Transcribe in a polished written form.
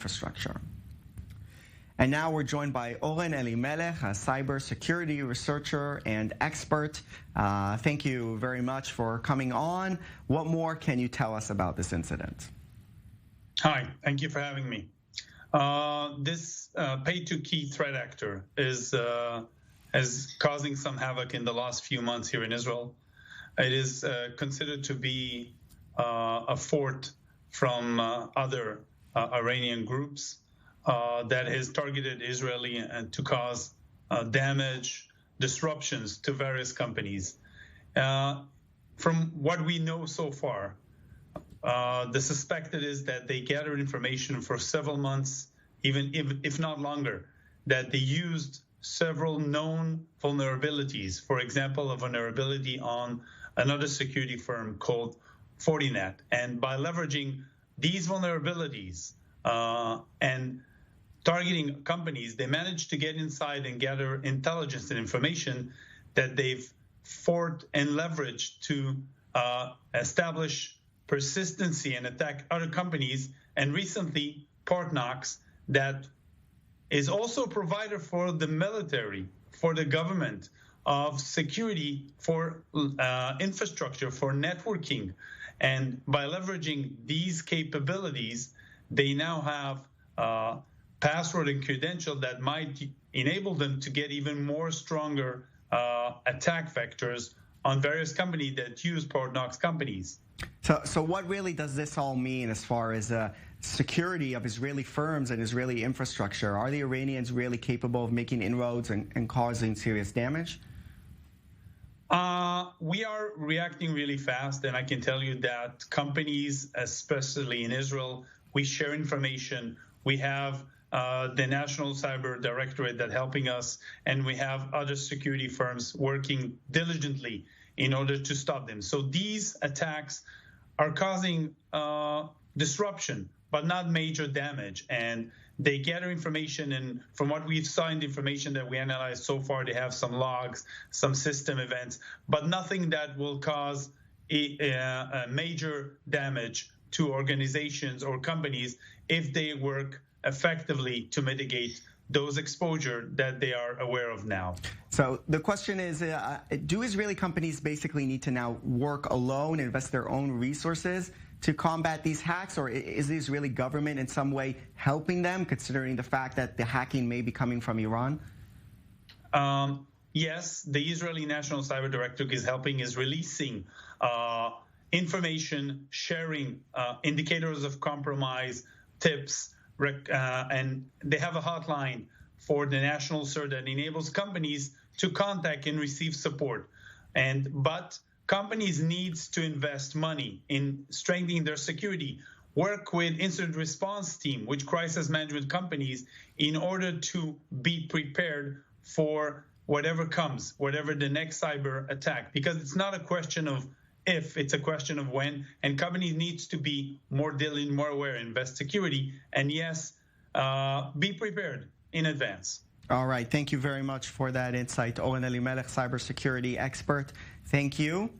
infrastructure. And now we're joined by Oren Elimelech, a cybersecurity researcher and expert. Thank you very much for coming on. What more can you tell us about this incident? Hi, thank you for having me. This pay-to-key threat actor is causing some havoc in the last few months here in Israel. It is considered to be a fort from other Iranian groups that has targeted Israeli and to cause damage, disruptions to various companies. From what we know so far, the suspected is that they gathered information for several months, even if not longer, that they used several known vulnerabilities. For example, a vulnerability on another security firm called Fortinet. And by leveraging these vulnerabilities and targeting companies, they managed to get inside and gather intelligence and information that they've fought and leveraged to establish persistency and attack other companies. And recently, Partnox, that is also a provider for the military, for the government, of security for infrastructure, for networking. And by leveraging these capabilities, they now have password and credential that might enable them to get even more stronger attack vectors on various companies that use Partnox companies. So what really does this all mean as far as security of Israeli firms and Israeli infrastructure? Are the Iranians really capable of making inroads and causing serious damage? We are reacting really fast, and I can tell you that companies, especially in Israel, we share information. We have the National Cyber Directorate that's helping us, and we have other security firms working diligently in order to stop them. So these attacks are causing disruption, but not major damage. And they gather information, and from what we've signed information that we analyzed so far, they have some logs, some system events, but nothing that will cause a major damage to organizations or companies if they work effectively to mitigate those exposure that they are aware of now. So the question is, do Israeli companies basically need to now work alone, invest their own resources to combat these hacks, or is the Israeli government in some way helping them, considering the fact that the hacking may be coming from Iran? Yes, the Israeli National Cyber Directorate is helping, is releasing information, sharing indicators of compromise, tips, and they have a hotline for the national CERT that enables companies to contact and receive support. But companies needs to invest money in strengthening their security, work with incident response team, with crisis management companies, in order to be prepared for whatever comes, whatever the next cyber attack, because it's not a question of if, it's a question of when, and companies needs to be more diligent, more aware, invest security, and yes, be prepared in advance. All right, thank you very much for that insight. Oren Elimelech, cybersecurity expert. Thank you.